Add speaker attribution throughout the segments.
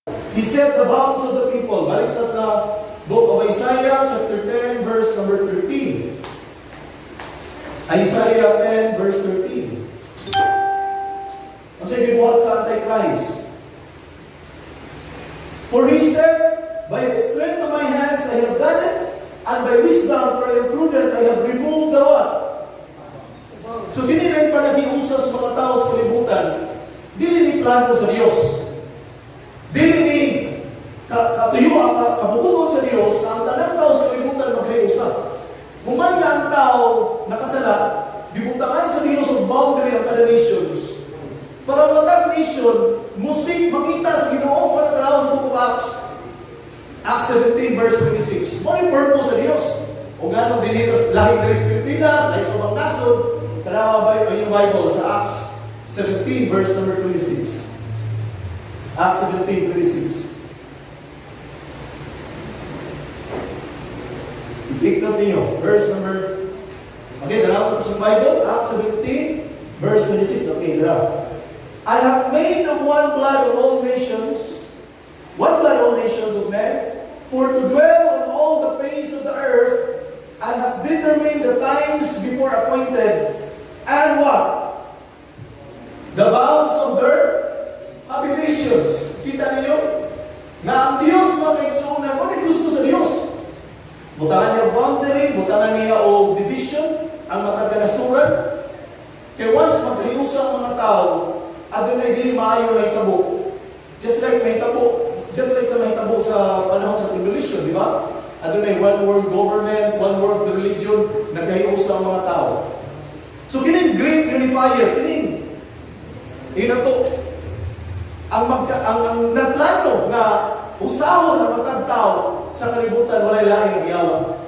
Speaker 1: He set the bounds of the people. Balik na sa book of Isaiah, chapter 10, verse number 13. Isaiah 10, verse 13. Ang siya gibuhat sa Antichrist. For he said, by the strength of my hands I have done it, and by wisdom for I am prudent, I have removed the what? So, dili rin pa nagiusas mga tao sa kalibutan, dili ni plano sa Diyos. Dili ni katuyo ang kabukuton sa Diyos na ang tanang tao sa kalibutan magkayusa. Kung man na ang tao nakasala, dibutangan sa Diyos ang boundary ang kada nations. Para matag nation, musik makita sa Ginoo para tanaw sa Book of Acts. Acts 17 verse 26. Mo yung purpose sa Diyos. O ganong dinitas lahing dari sa Pilipinas, lahing sa mga nasod, tanawa ba yung Bible sa Acts 17 verse number 26. Acts 17, 26. Take note ninyo. Verse number... Okay, dalawa sa Bible. Acts 17, verse 26. Okay, dalawa. I have made of one blood of all nations, one blood of all nations of men, for to dwell on all the face of the earth, and have determined the times before appointed, and what? The bounds of their habitations. Kita ninyo? Na ang Diyos mga kaigsuunan, ano gusto sa Diyos? Butangan niya boundary, butangan niya o division, ang matagkanasuran. Kaya once magkahiusa ang mga tao, adun ay dili maayo na itabo. Just like sa may tabo sa panahon sa tribulation, di ba? Adun ay one world government, one world religion, nagkahiusa ang mga tao. So kining great unifier, kining inato, ang nagplano na usahon ang matag tao sa kalibutan, walay laing nagyawa.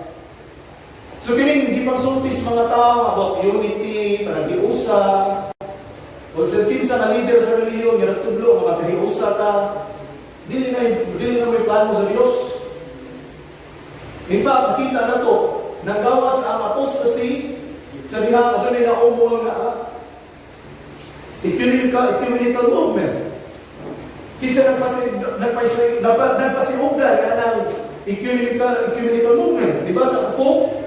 Speaker 1: So kining gipagsultis mga tao about unity, panagiusa, o sa kinsa na leader sa reliyon, nga nagtudlo nga magkahiusa ta, dili na may plano sa Dios. In fact, nakita na to, nanggawas ang apostasy sa dihang adunay na umol nga ecumenical movement. Kinsa nagpasihugdan nga ng ecumenical movement. Di ba sa Pope,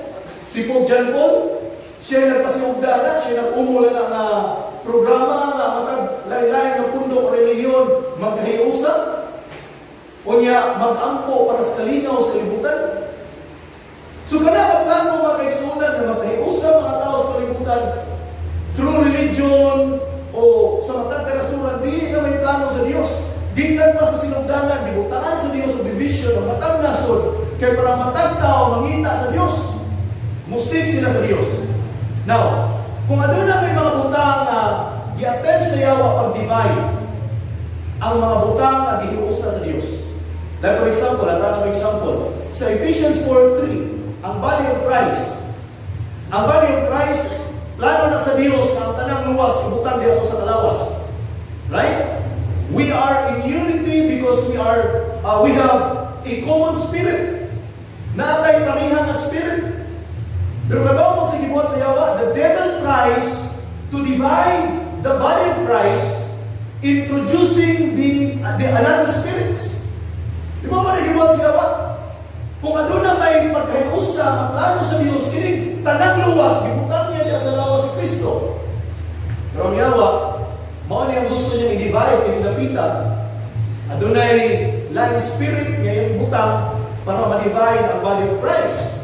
Speaker 1: si Pope John Paul, siya nagpasihugdan na, siya nag-umula na programa na matag lain-lain ng pundo o reliyon magkahiusa o niya mag-ampo para sa kalinaw sa kalibutan. So kana ang plano mga kaigsunan na magkahiusa mga tao sa kalibutan through religion o sa matag kanasuran, di na may plano sa Diyos. Gikan pa sa sinugdanan, dibutaan sa Diyos o division o matag nasod, kaya para matag tao mangita sa Diyos, musik sila sa Diyos. Now, kung ano na may mga butang na i-attempt sa yawa pag-divide, ang mga butang na gihiusa sa Diyos. Like for example, sa Ephesians 4:3, ang body of Christ. Ang body of Christ, plano na sa Diyos na ang tanang luwas, ibutang diya sa talawas. Right? We are in unity because we have a common spirit. Natay parihang na spirit. Pero kagawa mo sa gibuhat sa yawa, the devil tries to divide the body of Christ, introducing the another spirits. Di ba ba nagibuhat sa yawa? Kung ano na may pagkahiusa ang plano sa Diyos, kinig tanang luwas, gibutan niya sa lawas ni Kristo. Pero ang yawa, mao niya gusto niyang i-divide, kinilapitan. Adunay lying spirit niya yung butang para ma-divide ang body of Christ.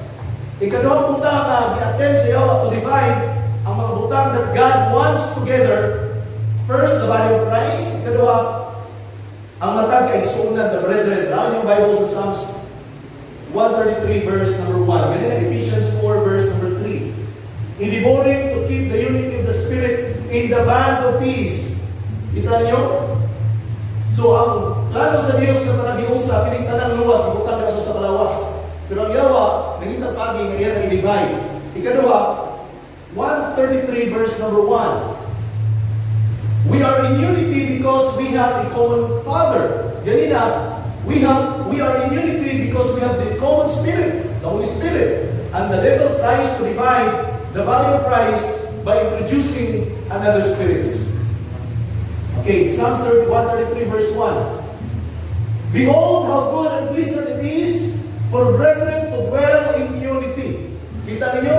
Speaker 1: Ikaduhang butang na i-attempt sa yawa to divide ang mga butang that God wants together. First, the body of Christ. Ikaduha, ang matag kaigsuunan, the brethren. Lalo yung Bible sa Psalms 133 verse number 1. Ganun na Ephesians 4 verse number 3. In devoting to keep the unity of the Spirit in the band of peace. Kita niyo? So, ang plano sa Diyos na panagiusa, pinigtanang luwas, butang na sa kalawas. Pero ang yawa, naging pagi, ngayon ang i-divide. Ikaduha, 133 verse number 1. We are in unity because we have a common Father. Ganina, we are in unity because we have the common Spirit, the Holy Spirit. And the devil tries to divide the body of Christ by introducing another spirits. Okay, Psalms 133 verse 1. Behold how good and pleasant it is for brethren to dwell in unity. Kita ninyo?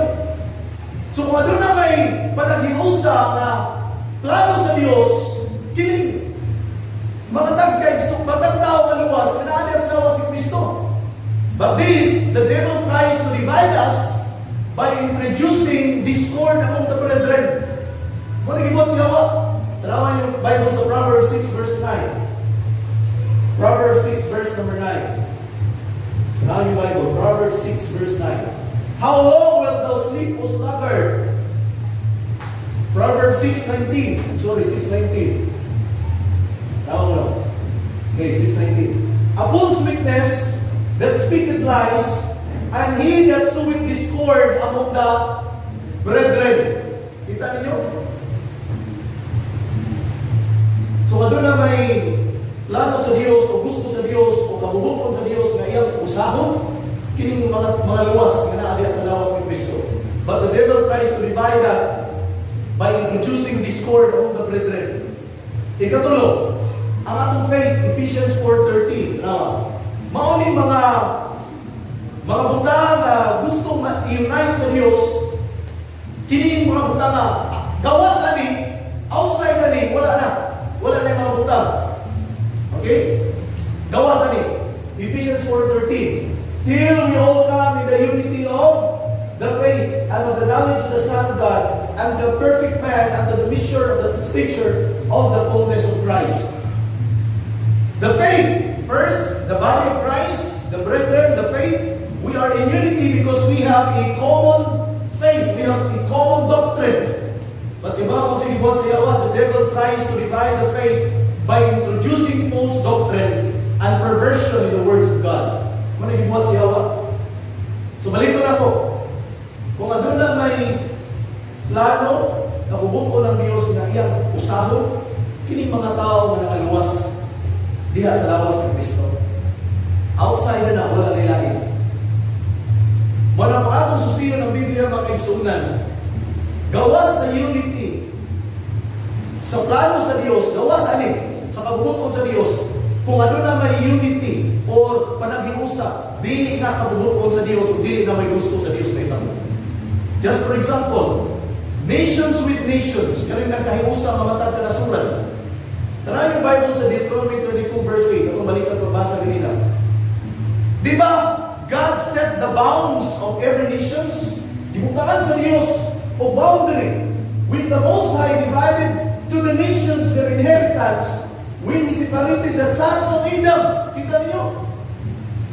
Speaker 1: So kung ano na may panaghiusa na plano sa Diyos, kining matatag tao maluwas, kinaali sa lawas ni Kristo. But this, the devil tries to divide us by introducing discord among the brethren. Kung nagibot siya ba? Tanawan yung Bible sa Proverbs 6 verse 9. Proverbs 6 verse number 9. Tanawan yung Bible, Proverbs 6 verse 9. How long wilt thou sleep, O sluggard? Proverbs 6:19. Sorry, 6:19. No. Okay, 6:19. A fool's witness that speaketh lies, and he that soweth discord among the brethren. Kita ninyo? So, ano na may plano sa Diyos, o gusto sa Diyos, o kabubuton sa Diyos na iyang usahon, kining mga luwas nga naadi sa lawas ni Kristo. But the devil tries to divide that by introducing discord among the brethren. Ikatulo, ang atong faith, Ephesians 4:13. Mauni mga butang na gustong ma-unite sa Diyos, kining mga butang na gawas ani, outside ani, wala na yung mga butang. Okay? Gawas ani. Ephesians 4:13. Till we all come in the unity of the faith and of the knowledge of the Son of God, and the perfect man unto the measure of the stature of the fullness of Christ. The faith, first, the body of Christ, the brethren, the faith, we are in unity because we have a common faith, we have a common doctrine. But iba kung sinibot siya the devil tries to divide the faith by introducing false doctrine and perversion in the words of God. Manibot siya So balik ko na po. Kung ano na may plano, kabubuko ng Diyos na iyang usahon, kining mga tao na nakaluwas diha sa lawas ng Kristo. Outside na wala nilain. Wala pa atong susiyo ng Biblia makaigsunan. Gawas sa unity. Sa plano sa Diyos, gawas ani, sa kabubukon sa Diyos, kung ano na may unity or panaghiusap, dili na kabubukon sa Diyos o dili na may gusto sa Diyos na itang. Just for example, nations with nations, ganun nagkahiusap ang matag na nasuran. Tara yung Bible sa Deuteronomy 22 verse 8. Ako balik at pabasa rin nila. Di ba, God set the bounds of every nations? Dibukaan sa Diyos o boundary. With the Most High divided to the nations their inheritance, when He separated the sons of Adam. Kita niyo?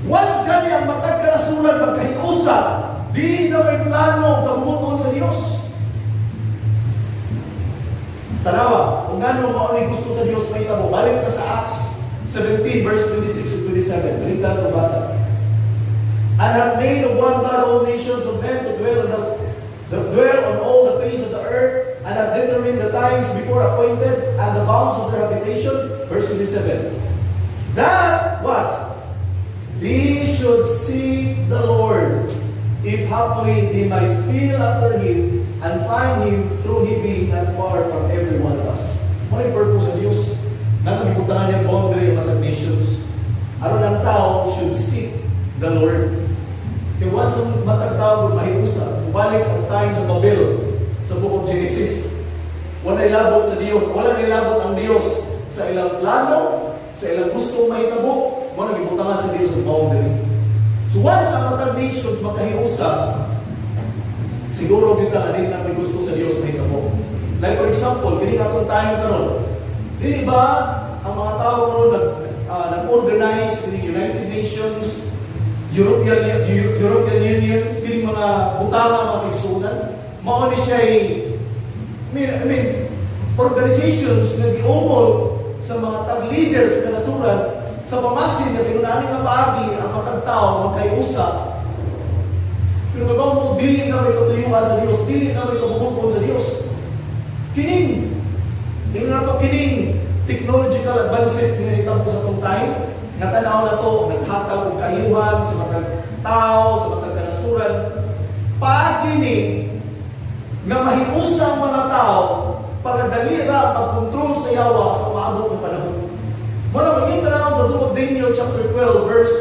Speaker 1: Once gani ang matag ka nasuran magkahiusap, dili na may plano kabubuton sa Diyos. Tanawa, kung gano'n mauni gusto sa Diyos, may tamo. Balik ka sa Acts 17, verse 26 to 27. Balik ka ito basa. And have made of one blood all nations of men to dwell on all the face of the earth, and have determined the times before appointed, and the bounds of their habitation. Verse 27. That, what? They should seek the Lord, if haply they might feel after Him, and find Him through He being not far from every one of us. Ano yung purpose sa Diyos? Nakalimutan niya boundary of other nations. Aron ang tao should seek the Lord. Kaya once ang matag tao mahiusa, balik ang time sa Babel, sa book of Genesis. Wala ilabot sa Diyos, wala nilabot ang Diyos sa ilang plano, sa ilang gustong mahitabo, wala nagibutangan sa Diyos ang boundary. So once ang matag nations makahiusa, siguro kita anin na may gusto sa Diyos na hitabo. Like for example, piling atong tayo karon. Dili ba ang mga tao karon nag-organize ng United Nations, European Union, piling mga butana, mga pigsunan, mao ni siya organizations na giumol sa mga tag-leaders na nasuran sa pamasin kasi unahin nga paagi ang matagtao magkayusa. Pero kung mo, dili na may katuyuan sa Diyos, dili na may kabubukon sa Diyos. Kining technological advances na itabo sa itong time, nga tanaw na ito, naghatag o kayuhan sa matag tao, sa matag kanasuran, pagkining nga mahiusang mga tao para dali ra pagkontrol sa yawa sa umaabot ng panahon. Muna maging tanaw sa book of Daniel chapter 12 verse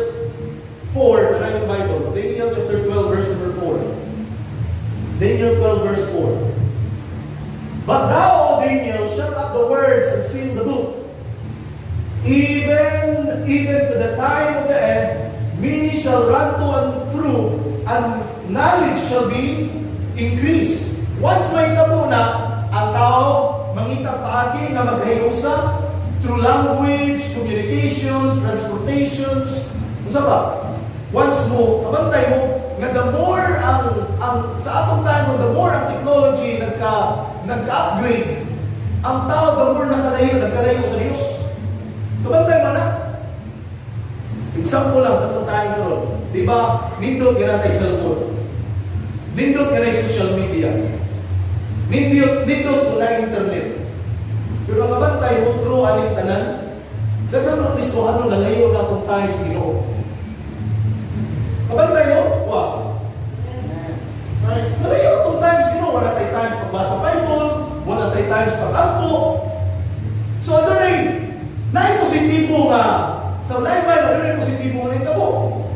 Speaker 1: 4, na yung Bible. Daniel chapter 12 verse number 4. Daniel 12 verse 4. But thou, O Daniel, shut up the words and seal the book. Even to the time of the end, many shall run to and through, and knowledge shall be increased. Once may tabo na, ang tao mangitang paagi na maghahiusa through language, communications, transportations, unsa ba? Once mo, kabantay mo, nga the more sa atong time, the more ang technology nagka-upgrade, ang tao the more nagkalayo sa Diyos. Kabantay mo na. Example lang sa itong time karon. Di ba, nindot nga natin cellphone. Nindot nga natin social media. Nindot na internet. Pero ang kabantay mo through aning tanan, daghang mga Kristohano nalayo na itong time sa Ginoo. Kabantay mo? Wow. Nalayo itong time sa Ginoo. Wala tayo times pagbasa Bible, wala tayo times pag-ampo. So ano na yun? Positibo nga sa live ano na positibo nga nito mo.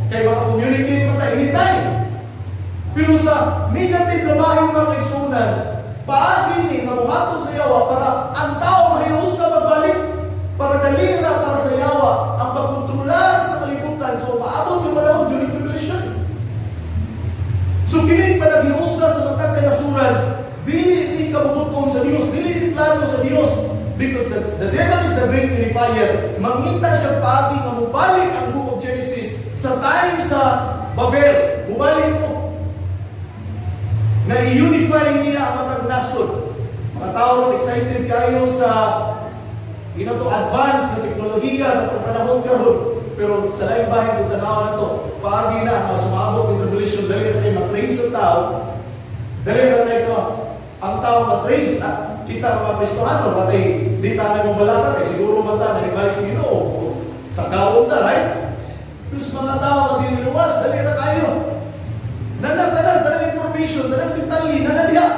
Speaker 1: Kaya maka-communicate pa tayo anytime. Pero sa negative na mahing mga kaisunan, paagi ni nabuhaton sa yawa para ang tao mahiusa magbalik, para dali na para sa yawa ang pagkontrolar sa kalibutan. So maabot yung panahon during tribulation. So kining panagiusa sa matag kanasuran, dili kabubuton sa Dios, dili plano sa Dios. Because the devil is the great unifier. Mangita siya paagi nga mubalik ang book of Genesis sa time sa Babel. Mubalik to. Na i-unify niya ang matag nasod. Mga tao excited kayo sa advance na teknolohiya sa panahon karon. Pero sa laing bahin kung tanaw na to, paagi na sumabot ng revolution, dali na kayo mag-trace sa tao. Dali na kayo ang tao mag-trace at kita mga Kristohano, patay di tayo mong balakad, siguro man tayo nalibalik sa Ginoo. Sa gawon na, right? Tapos mga tao magliliwas, dali na tayo. Nanang information, nanang detalye, nanang diha.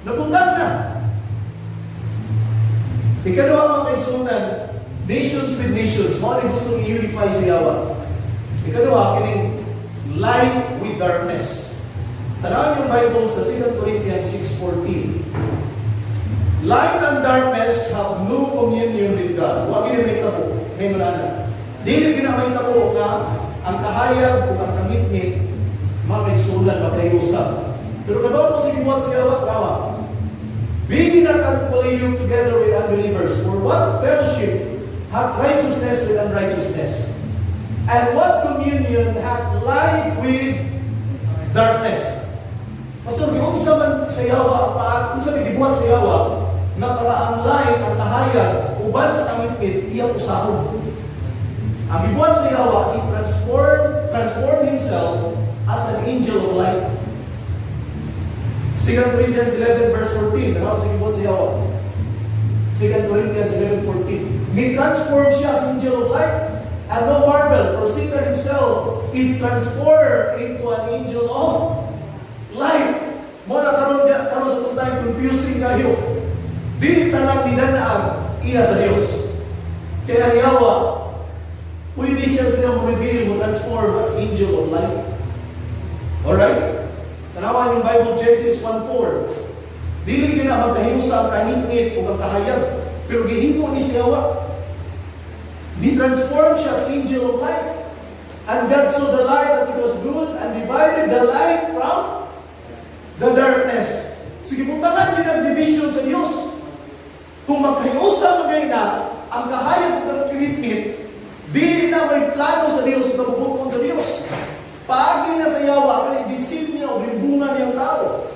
Speaker 1: Nabundan na. Ikalawa mga kaisunan, nations with nations. Mga gusto i-unify sa yawa. Ikalawa, kining light with darkness. Tanawin yung Bible sa 2 Corinthians 6:14. Light and darkness have no communion with God. Huwag ginamay tabo. May mulana. Dili ginamay tabo nga ang kahayag o ang kangitngit mga kaisunan, magkayusap. Pero kadawat mo si Gibuhat sa yawa, rawa. Be not unequally yoked together with unbelievers. For what fellowship hath righteousness with unrighteousness? And what communion hath light with darkness? Pastor, yung sa man sa yawa, kung sa Gibuhat sa yawa, na para ang light, ang kahayag, uban sa kangitngit, iyang usahon. Ang Gibuhat sa yawa, he transform himself as an angel of light. 2 Corinthians 11 verse 14. Ano sa Gibuhat sa yawa? 2 Corinthians 11:14. Ni-transform siya as angel of light. And no marvel, for Satan himself is transformed into an angel of light. Muna karon sa time confusing kayo. Dili tanang dinanaan iya sa Dios. Kaya ang yawa, pwede siya silang reveal, transform as angel of light. Alright? Tanawan yung Bible, Genesis 1:4. Dili na magkahiusa ang kaningit o ang kahayag, pero gihingo ni si Hawa. Di-transform siya as angel of light. And God saw the light that it was good and divided the light from the darkness. Sige, buntangan din ang division sa Diyos. Kung magkahiusa magay na ang kahayag ng kinitnit, dili na may plano sa Diyos ito bubukon sa Diyos. Paagi na sa yawa, kaya i-deceive niya o limbungan niyang tao.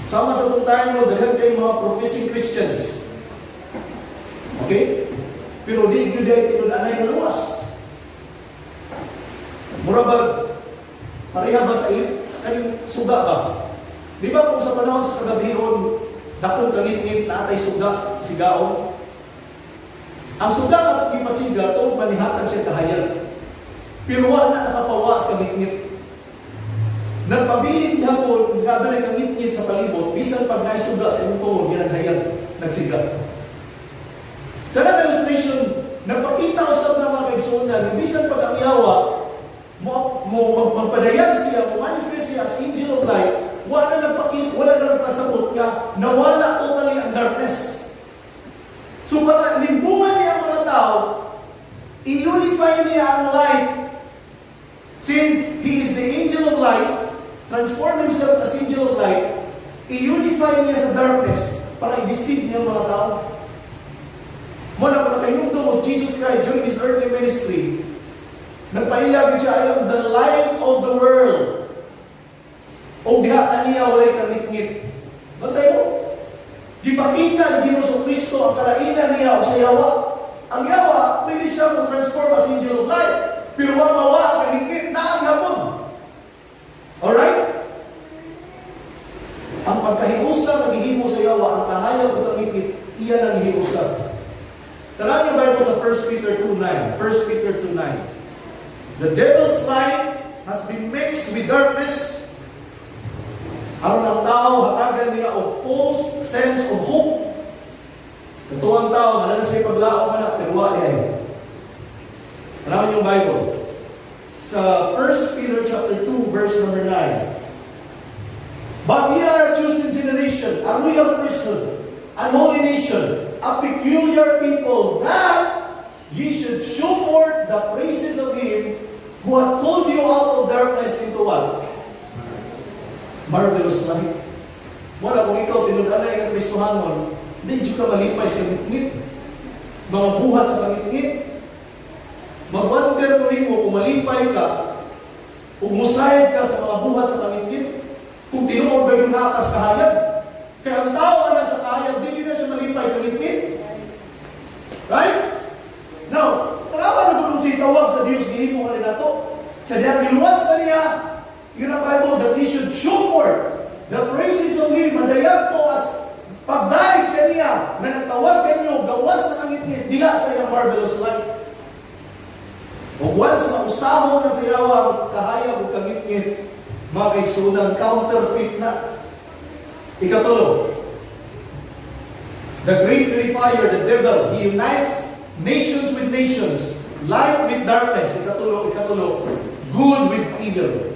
Speaker 1: Sama sa itong time mo, dahil kayo mga professing Christians. Okay? Pero di yun dahil tinunanay na luwas. Murabag, pareha ba sa iyo? Kanyang suga ba? Di ba kung sa panahon sa kagabihon, dakong kangit-ngit na atay suga, sigaon? Ang suga kapag ipasiga, ito manihatan siya kahayag. Pero wala na nakapawas kangit-ngit. Nagpabilit hapon, kada na kangit-ngit sa palibot, bisan pag naisuga sa imong tuwod, yan ang hayag, nagsiga. Kada illustration, nagpakita usab ng mga kaigsunan, bisan pag ang yawa, magpadayan siya, manifest siya as angel of light, wala na nagpasabot nga, nawala totally ang darkness. So para limbungan niya ang mga tao, i-unify niya ang light. Since He is the angel of light, transform Himself as angel of light, i-unify niya sa darkness para i-deceive niya ang mga tao. Muna kung nakayungtong of Jesus Christ during His earthly ministry, nagpailag siya, I am the light of the world. O diha niya walay kangit-ngit. Bantay mo? Gipakita ni Ginoong Kristo ang kalainan niya o sa yawa. Ang yawa, pwede siya mag-transform as angel of light. Pero ang mawa, kangit-ngit na ang hapon. Alright? Ang pagkahiusa, naghihimo sa yawa, ang kahayag o kangit-ngit, iyan ang hiusa. Talaan niyo Bible sa 1 Peter 2:9. 1 Peter 2:9. The devil's light has been mixed with darkness. Aron ang tao, hatagan niya o false sense of hope. Ito ang tao, na siya paglao ka na, pero wala yan. Alaman yung Bible. Sa 1 Peter chapter 2, verse number 9. But ye are a chosen generation, a royal priesthood, an holy nation, a peculiar people, that ye should show forth the praises of Him who hath called you out of darkness into what? Marvelous light. Wala kung ikaw tinudalay ng Kristohanon, hindi ka malipay sa ngit-ngit. Mga buhat sa ngit-ngit. Mag-wonder mo rin mo kung malipay ka, kung musayad ka sa mga buhat sa ngit-ngit, kung tinuod ba yung nakas kahayag. Kaya ang tao na nasa kahayag, hindi na siya malipay sa ngit-ngit. Right? Now, tanawa na kung siya tawag sa Diyos, hindi mo ka rin nato. Sa diyan, biluwas na niya, yun ang Bible, that He should show forth the praises of Him, madayag po as pagdaig kaniya, na nagtawag kanyo, gawas sa ngit-ngit, diha sa iyang marvelous light. O once na usahon na sa yawa, kahayag o kangit-ngit, mga kaigsunan, counterfeit na. Ikatulo, the great unifier, the devil, he unites nations with nations, light with darkness. Ikatulo, good with evil.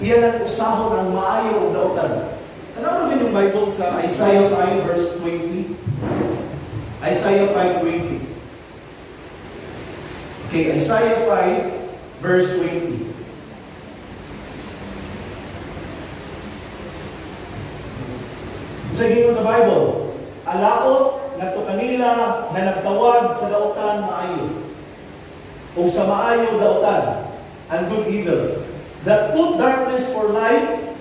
Speaker 1: Iyan ang usahon ng maayo o dautan. Ano rin yung Bible sa Isaiah 5 verse 20? Isaiah 5:20. Okay, Isaiah 5 verse 20. Sa gingon sa Bible, alaot ngadto kanila na nagtawag sa dautan maayo. O sa maayo dautan, and good evil, that put darkness for light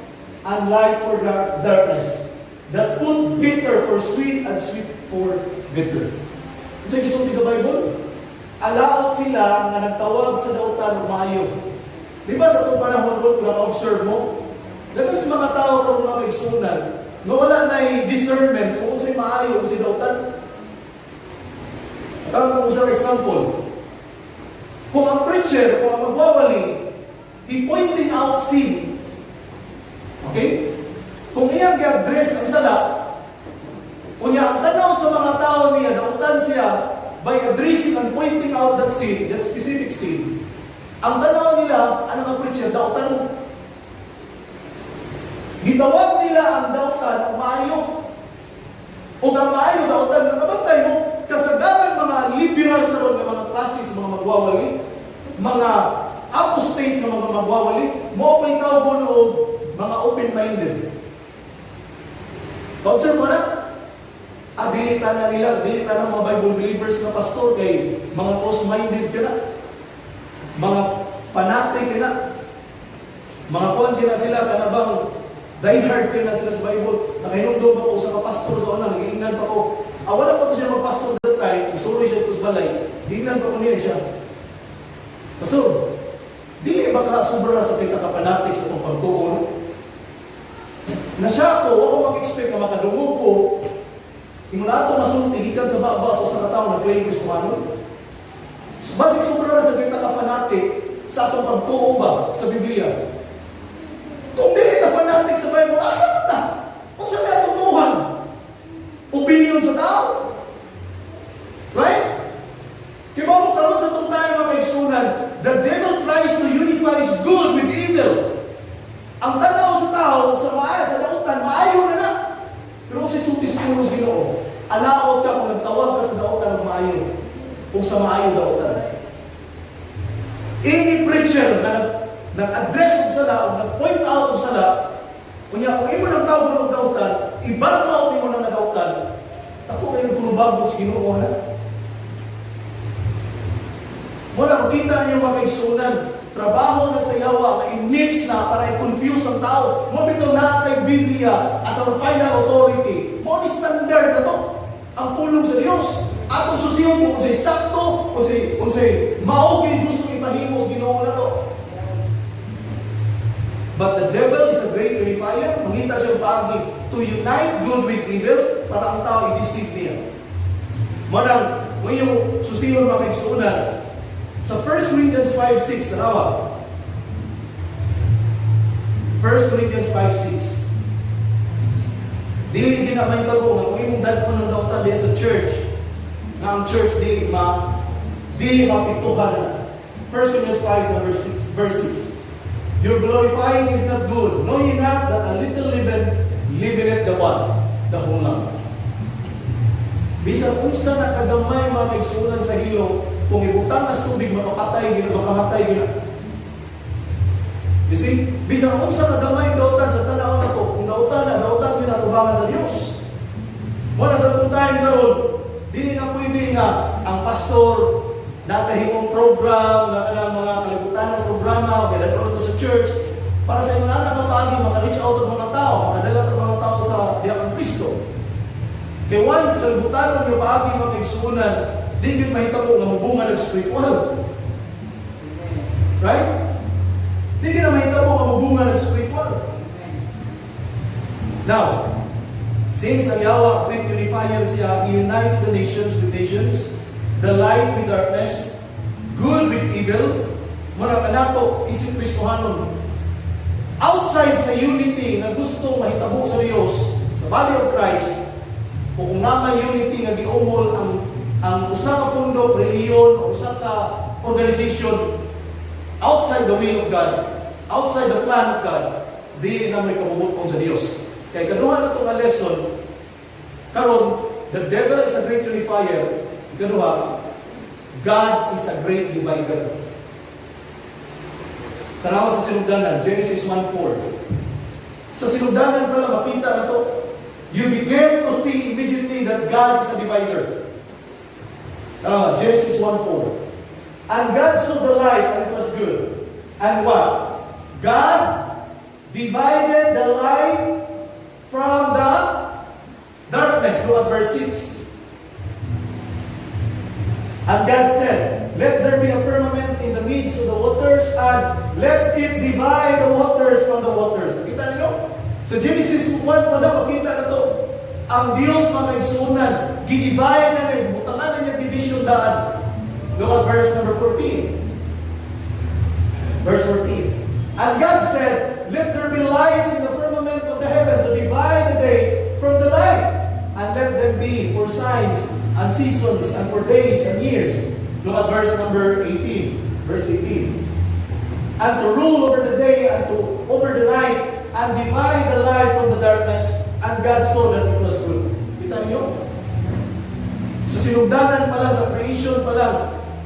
Speaker 1: and light for darkness, that put bitter for sweet and sweet for bitter. Sa gisulti sa Bible, alaot sila na nagtawag sa dautan maayo. Di ba sa itong panahon ron, kung naka-observe mo, lagas mga tao karong mga kaigsunan, na wala na discernment kung sa'y maayo, kung sa'y dautan. Tawag ko sa example, kung ang preacher, kung ang magwawali, he pointing out sin. Okay? Kung iyang i-address ang sala, kung niya ang tanaw sa mga tao niya, dautan siya, by addressing and pointing out that sin, that specific sin, ang tanaw nila, ano ang preacher, dautan. Gitawag nila ang dautan ang maayo. O ang maayo dautan, nakabantay mo, kasagaran mga liberal karon ng mga klases, mga magwawali, mga apostate na mga magwawali, mo pa'y tawgon o mga open-minded. Observe mo na, abilita na nila, abilita ng mga Bible believers na pastor kay mga close-minded ka na, mga fanatic ka na, mga kuwan ka na sila, kanabang die-hard ka na sila sa Bible. Nakainugdog ako sa kapastor sa una, nag-iingnan pa ko. Wala pa ito siya magpastor that time, sorry siya ito sa balay, diingnan pa ko niya siya. Pastor, dili ba ka sobra sa pinakapanatik sa itong pagtuon? Na siya ako mag-expect na makadungog ko, yung na ito masulti, ikan sa baba sa mga tao na claim Kristohanon. So, basig sobra sa pinakapanatik sa itong pagtuo ba sa Biblia? Kung dili na fanatic sa Bible, asan na? Kung saan na tutuhan? Opinion sa tao? Right? the devil tries to unify good with evil. Ang tanaw sa tao, sa maaya, sa dautan, maayo na na. Pero si Sutis Kuros Ginoo, alaot ka kung nagtawag ka sa dautan ng maayo. Kung sa maayo dautan. Any preacher na nag-address ng sala o nag-point out ng sala, kunya kung imo nang tawag ng dautan, ibang maot mo nang dautan, ako kayo gulubag sa Ginoo na. Wala, kita niyo mga kaigsunan, trabaho na sa yawa, i-mix na para i-confuse ang tao. Mo bitaw naatay Biblia as our final authority. Mo ni standard na to. Ang pulong sa Dios. Atong susiyon kung say sakto, kung say maogi gusto ipahimo sa Ginoo na to. But the devil is a great unifier. Mangita siya paagi to unite good with evil para ang tao i-deceive niya. Manang, kung yung susiyon mga kaigsunan, sa 1 Corinthians 5:6, tanawa. 1 Corinthians 5:6. Dili din na may bago nga kung imong dadto ng dautan diya sa church, nga ang church dili mapituhan na. 1 Corinthians 5 verse 6. Your glorifying is not good. Know ye not that a little leaven leaveneth the what? The whole lump. Bisan unsa na kagamay mga kaigsunan sa hilo, kung ibutang nas tubig, makamatay gina. You see? Bisan unsa na gamay dautan sa tanaw na to, kung dautan gina tubangan sa Dios. Wala sa itong time karon, dili na pwede nga ang pastor natahimong program, na kanang mga kalibutan ng programa, kaya doon to sa church, para sa mga anak kapagi, maka-reach out ang mga tao, makadala ang mga tao sa Diakong Kristo. Kaya once kalibutan ng mga paagi, mga kaigsunan, di yun mahitabo nga mabunga ng spiritual. Right? Di yun na mahitabo nga mabunga ng spiritual. Now, since ang yawa, great unifier siya, he unites the nations with nations, the light with darkness, good with evil, muna kanato, isip Kristohanon. Outside sa unity na gusto mahitabo sa Diyos, sa body of Christ, o kung naman unity nga giumol ang usa ka pundok, reliyon, o usa ka organization outside the will of God, outside the plan of God, di na may kabubuton sa Dios. Kaya kaduha na itong lesson, karon, the devil is a great unifier. Kaduha, God is a great divider. Tanawa sa sinugdanan, Genesis 1:4. Sa sinugdanan pala, makita na to, you begin to see immediately that God is a divider. Genesis 1:4. And God saw the light, and it was good. And what? God divided the light from the darkness. Look at verse 6. And God said, let there be a firmament in the midst of the waters, and let it divide the waters from the waters. Nakita niyo? Sa Genesis 1 pala, makita na to. Ang Diyos mga kaigsunan, gidivide na rin, butangan na niya division daan. Look at verse number 14. Verse 14. And God said, let there be lights in the firmament of the heaven to divide the day from the light, and let them be for signs and seasons and for days and years. Look at verse number 18. Verse 18. And to rule over the day and to over the night, and divide the light from the darkness. And God saw that it was good. Kita niyo? Sa sinugdanan pa lang, sa creation pa lang,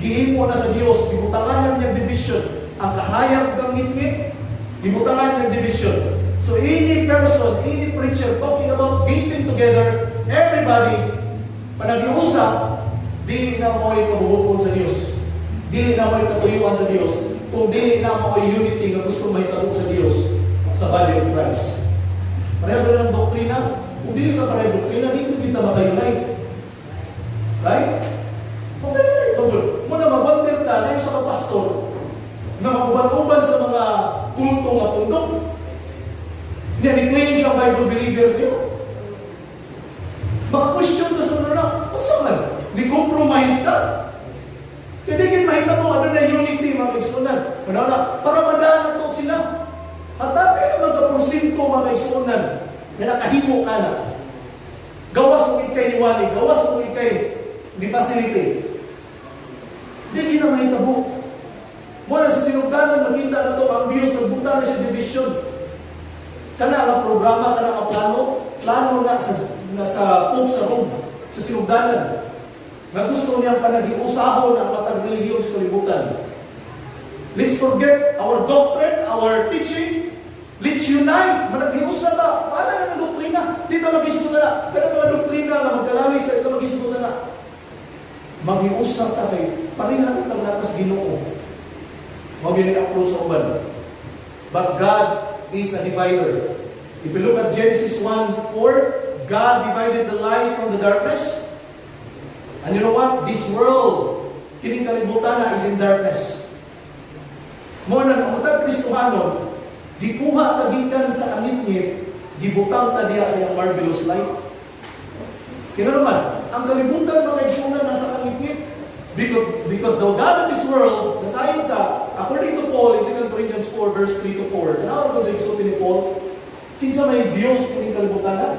Speaker 1: gihimo na sa Diyos, gibutangan niyang division. Ang kahayag ng ngitngit, gibutangan niyang division. So any person, any preacher talking about getting together, everybody, panag-iusap, dili na mo'y kabubuton sa Diyos. Dili na mo'y katuyuan sa Diyos. Kung dili na mo'y unity na gusto mahitabo sa Diyos sa body of Christ. Pareho na ng doktrina. Kung dili ka pareho doktrina, dito kita makaunite. Right? Makaunite. Muna mag-wanted ka na yung sa pastor na makuban-uban sa mga kulto nga pundok. Hindi, ni-claim siya Bible believers yun. Maka-question ka sa mga what's man? Ni-compromise ka. Kaya di mahita mo, ano na unity, mga kaigsunan. Para madaan to sila. At dahil magka-porsinto, mga kaigsunan, na nakahimo ka na. Gawas mo ikay ni Wally, gawas mo ikay ni facility. Hindi na mahita mo. Mo sinugdanan, makita na to, ang Diyos, nagbuta na siya division. Kana ang programa, kana ang plano na sa Pope sa Rome, sa sinugdanan. Na gusto niyang panagiusahon ang matang relihiyon sa kalibutan. Let's forget our doctrine, our teaching. Let's unite. Managiusa na. Paano na ng doktrina? Di na mag-isuto na. Kaya mga doktrina na magkalalis na ito mag-isuto na. Mag-iusap ta kay parihan ang natas Ginoo. Huwag yun i-approach sa uban. But God is a divider. If you look at Genesis 1:4, God divided the light from the darkness. And you know what? This world, kining kalibutan na is in darkness. Mo nang ang Kristohanon, gikuha ta gikan sa angit-ngit, gibutang ta diha sa iyang marvelous light. Kaya naman, ang kalibutan mga igsunan nasa angit-ngit. Because the God of this world, nasayin ka, according to Paul in 2 Corinthians 4, verse 3 to 4, tanaw ko sa igsutin ni Paul, kinsa may Diyos kining kalibutan na?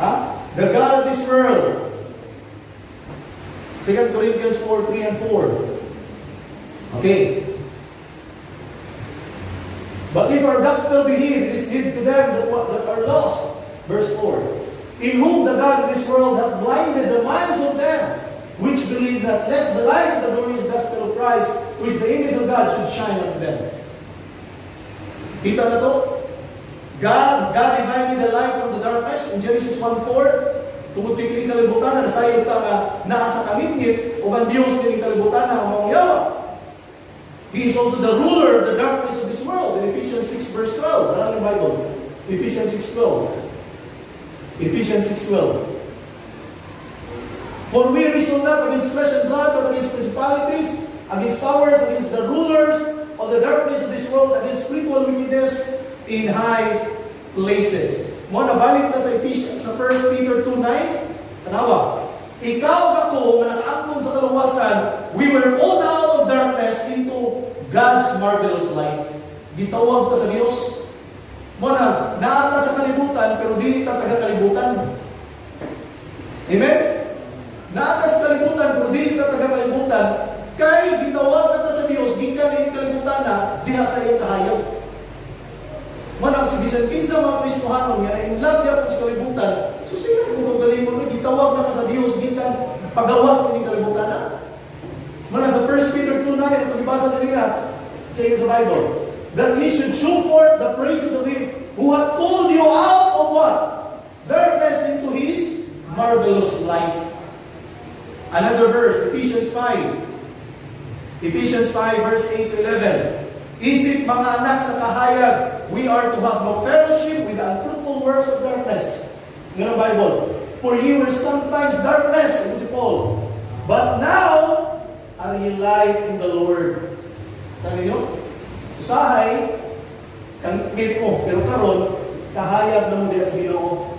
Speaker 1: Ha? The God of this world. 2 Corinthians 4, 3 and 4. Okay. But if our gospel be hid, it is hid to them that are lost. Verse 4. In whom the God of this world hath blinded the minds of them which believe not, lest the light of the glorious gospel of Christ, which the image of God, should shine unto them. Kita na to? God divided the light from the darkness in Genesis 1:4. Tungkol tikiling kalibutan na nasayang ta nga nasa kamingit o ang Diyos tikiling kalibutan na maungyawa. He is also the ruler of the darkness of this world in Ephesians 6 verse 12. Ano ang Bible? Ephesians 6:12. Ephesians 6:12. For we wrestle not against flesh and blood, but against principalities, against powers, against the rulers of the darkness of this world, against spiritual wickedness in high places. Mo nabalik na sa Ephesians, sa 1 Peter 2:9. Tanawa. Ikaw ako na nakaangkon sa kaluwasan, we were called out of darkness into God's marvelous light. Gitawag ta sa Dios. Mo na naata sa kalibutan pero dili ta taga kalibutan. Amen. Naata sa kalibutan pero dili ta taga kalibutan. Kay gitawag na ta sa Dios gikan ni kalibutan na diha sa iyang kahayag. Manang si bisan kinsa mga Kristohanon nga in love niya sa kalibutan, so sila kung magaling mo gitawag na ka sa Dios gikan pagawas ni kalibutan na. Manang sa 1 Peter 2:9 ito gibasa nila sa Bible, that he should show forth the praises of him who hath called you out of what? Darkness into his marvelous light. Another verse, Ephesians 5. Ephesians 5 verse 8 to 11. Isip mga anak sa kahayag, we are to have no fellowship with the unfruitful works of darkness. Ngayon ang Bible. For ye were sometimes darkness, ito si Paul. But now are ye light in the Lord. Sabi nyo? Usahay, kangkit mo, pero karon kahayag na mo diya sa Ginoo.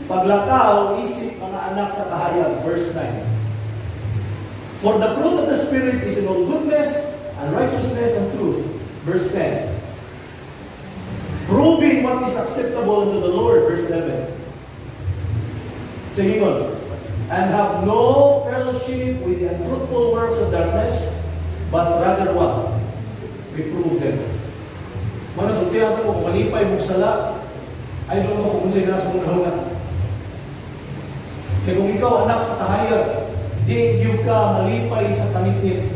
Speaker 1: Paglakaw, isip mga anak sa kahayag. Verse 9. For the fruit of the Spirit is in all goodness and righteousness and truth. Verse 10. Proving what is acceptable unto the Lord. Verse 11. Sige mo. And have no fellowship with the unfruitful works of darkness, but rather what? Reprove them. Mana sultihan ko kung malipay mong sala, I don't know kung unsay nasa mong kahuna. Kaya kung ikaw anak sa kahayag, di yung ka malipay sa tanitnit.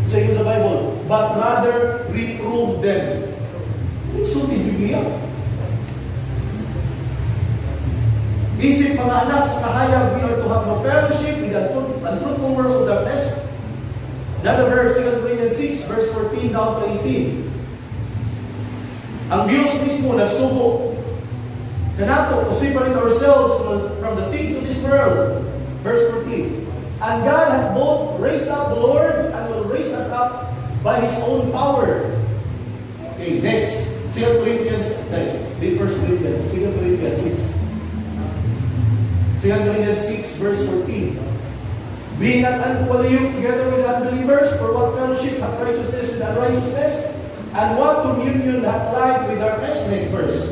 Speaker 1: Sa iyo sa Bible, but rather reprove them. So is Biblia. Isip mga anak sa kahayag, we are to have no fellowship with the unfruitful works of darkness. Another verse, 2 Corinthians 6, verse 14 down to 18. Ang Diyos mismo nagsugo na nato to separate ourselves from the things of this world. Verse 14. And God hath both raised up the Lord and will raise us up by His own power. Okay, next. 2 Corinthians 6. 2 Corinthians 6. 2 Corinthians 6, verse 14. Being not unequally yoked together with unbelievers, for what fellowship hath righteousness with unrighteousness? And what communion hath light with darkness? Next verse.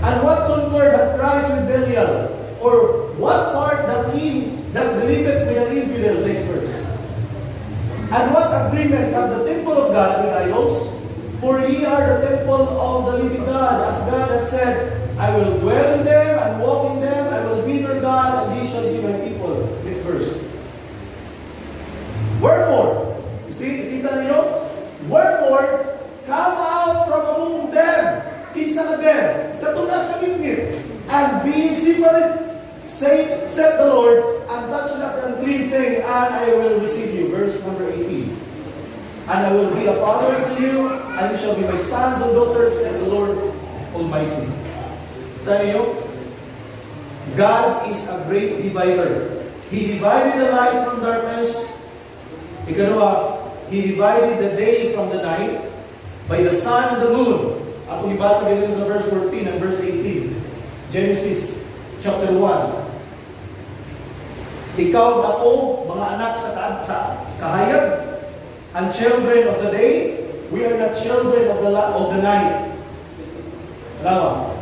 Speaker 1: And what concord hath Christ with Belial? Or what part that he that believeth with an infidel? Next verse. And what agreement have the temple of God with idols? For ye are the temple of the living God, as God hath said, I will dwell in them and walk in them, I will be their God, and ye shall be my people. Next verse. Wherefore, you see, kita niyo? Wherefore, come out from among them, kinsa na them, katunas na ngit, and be separate, said the Lord, and touch not the unclean thing, and I will receive you. Verse number 18. And I will be a father to you, and you shall be my sons and daughters, said the Lord Almighty. Tayo, God is a great divider. He divided the light from darkness. Ikalawa, He divided the day from the night by the sun and the moon. Ako ibasa din sa verse 14 and verse 18. Genesis chapter 1. Ikaw at ako, mga anak sa kahayag, and children of the day, we are not children of the night. Now,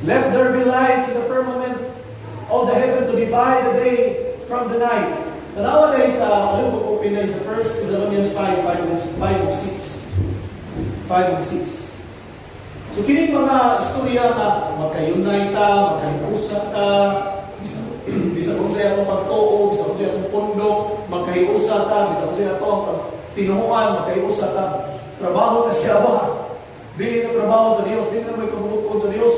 Speaker 1: let there be lights in the firmament of the heaven to divide the day from the night. So nowadays, alam ko pinay sa 1 Thessalonians 5 and 6. So, kining mga istorya na magkayunay ta, magkahiusa ta, bisa kung sa itong pagtuo, bisa kung sa itong pundo, magkahiusa ta, bisa kung sa itong tinuhuan, magkahiusa ta. Trabaho na siya ba? Dili na trabaho sa Diyos, dili na may kabubuton sa Diyos.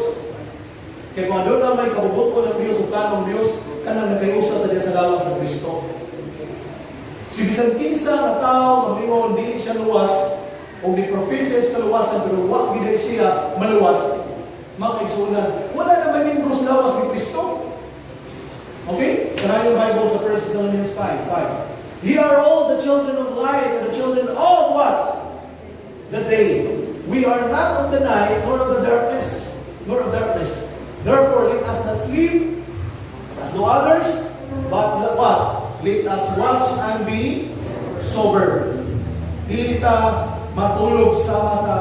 Speaker 1: Kaya kung doon na may kabubuton ng Diyos o plano ng Diyos, kanang nagkahiusa ta diya sa lawas ng Kristo. Si bisan kinsa na tao, mamingon, dili siya luwas, o di profeses kaluwasan, pero wag gid siya maluwas, makaigsunan. Wala naman yung Bruce lawas ni Kristo. Okay? Kaya yung Bible sa 1 Thessalonians 5. Ye are all the children of light, and the children of what? The day. We are not of the night, nor of the darkness, Therefore, let us not sleep, as do others, but what? Let us watch and be sober. Dili ta matulog sama sa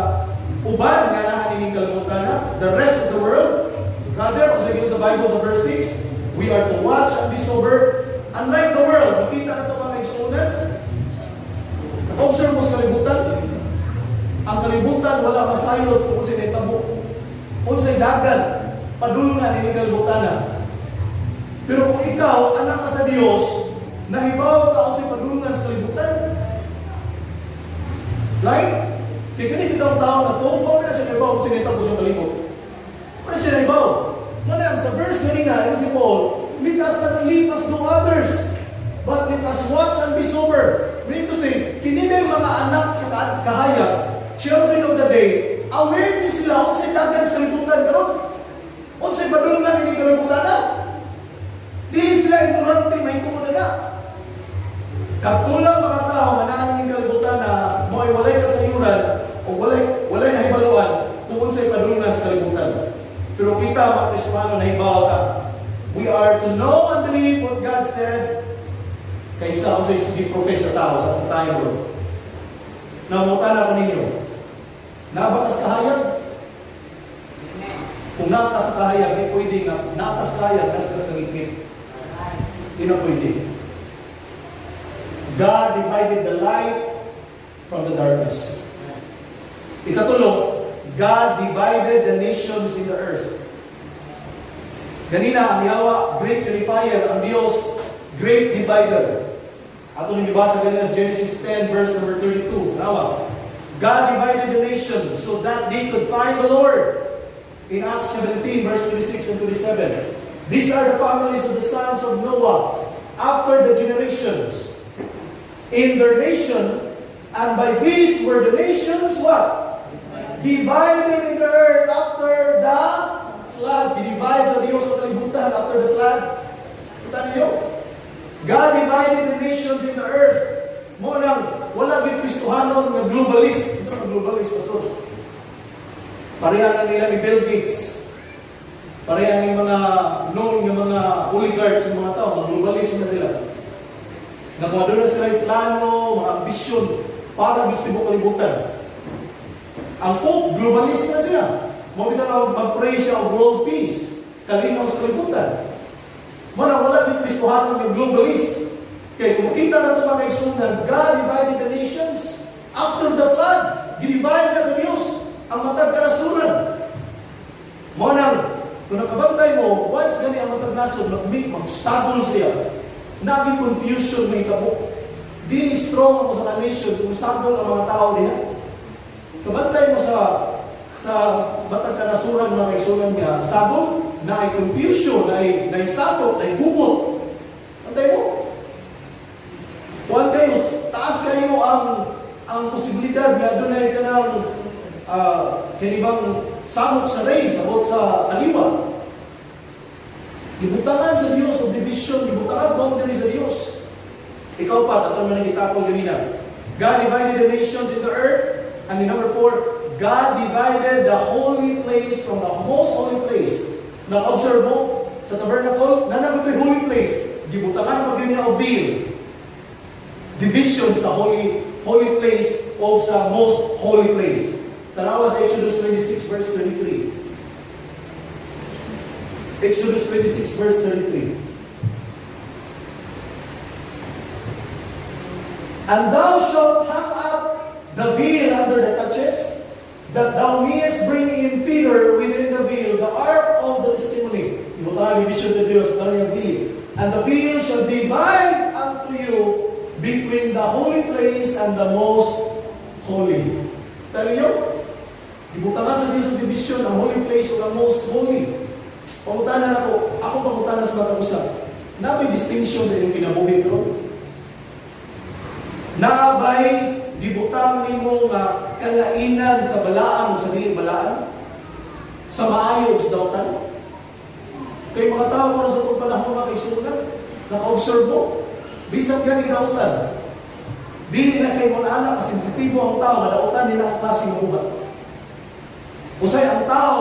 Speaker 1: uban nga naa ining kalibutan na, the rest of the world. Rather, kung sa Bible sa verse 6, we are to watch and be sober. Unlike the world, makita na ito mga igsunan. Observe mo sa kalibutan. Ang kalibutan, wala masayot kung sa'y tabo. Kung sa'y dagan, padulungan ining kalibutan na. Pero kung ikaw, anak ka sa Diyos, nahibaw ka kung sa'y padulungan sa kalibutan. Right? Kaya ganit itong tao na ito, kung na siya nahibaw kung sa'y tabo siyang kalibot. Kung siya nahibaw. Manang, sa verse kanina, ito si Paul, let us not sleep as do others, but let us watch and be sober. Meaning to say, kinila yung mga anak sa kahayag, children of the day, aware niyo sila kung sa'y dagan sa kalibutan karon. Kung sa'y padulungan hindi kalibutan na. Dili sila ignorante, may tungkol na. Kaptulang mga tao, manaan yung kalibutan na mo ay walay kasayuran o walay nahibaluan kung sa'y padulungan sa kalibutan. Pero kita, mga Kristiyano, nahibaw ka. We are to know and believe what God said kaysa kung sa'y profess sa tao sa tayo mo. Namutana ko ninyo. Nabakas kahayag? Kung nakas kahayag, di pwede nga. Nakas kahayag, naskas kangikit. Hindi na pwede. God divided the light from the darkness. Ikatulong, God divided the nations in the earth. Ganina, ang Yawa, great unifier, ang Diyos, great divider. Ato nang ibasa ganina sa Genesis 10, verse number 32. Nawa, God divided the nation so that they could find the Lord. In Acts 17, verse 26 and 27. These are the families of the sons of Noah after the generations in their nation, and by these were the nations what? Divided in the earth after the flood. Divide sa Diyos sa kalibutan after the flood. Kita niyo? God divided the nations in the earth. Mo nang wala gid Kristohanon nga globalist. Ito ang globalist pastor. Pareha na nila ni Bill Gates. Pareha ni mga known nga mga oligarchs ng mga tao, mga globalist na sila. Nagawa doon na sila yung plano, mga ambisyon para gusto mo kalibutan. Ang Pope, globalist na sila. Mabita na mag-pray siya of world peace. Kalinaw sa kalibutan. Wala din Kristohanon ng globalist. Kaya kung makita na ito mga kaigsunan, God divided the nations. After the flood, ginivide na sa Diyos ang matag kanasuran. Mga nang, kung nakabantay mo, once gani ang matag nasod, magsagol siya. Naging confusion may kamo. Dili strong ako sa nation kung sabon ang mga tao niya. Kabantay mo sa batang kanasuran na may sunan niya, sabon, na ay confusion, na ay sabot, na ay gubot. Bantay mo. Kuhan kayo, taas kayo ang posibilidad na doon ay kanang kanibang samok sa rain, sabot sa aliwa. Ibutangan sa Diyos o division, ibutangan boundary sa Diyos. Ikaw pa, tatang na nakita ko ganina. God divided the nations in the earth. And in number 4, God divided the holy place from the most holy place. Na-observe mo, sa tabernacle, nanagot yung holy place. Gibutangan mo ganyan o veil. Divisions sa holy place o sa most holy place. Tanawa sa Exodus 26 verse 33. Exodus 26 verse 33. And thou shalt hang up the veil under the touches, that thou mayest bring in thither within the veil the ark of the testimony. Ibu tayo division sa Diyos, tayo veil. And the veil shall divide unto you between the holy place and the most holy. Tayo nyo? Ibutangan sa Diyos ang division, ang holy place o ang most holy. Pangutanan ako pangutanan sa mga usap. Na may distinction sa inyong kinabuhi ko? Naabay, dibutang ni mo nga kalainan sa balaan o sa diling balaan? Sa maayo o sa dautan? Kaya mga tao ko sa itong panahon mga kaigsunan, naka-observe mo, bisag ka ni dautan. Dili na kayo mga anak, sensitibo ang tao, madautan nila ang klaseng buhat. Usay ang tao,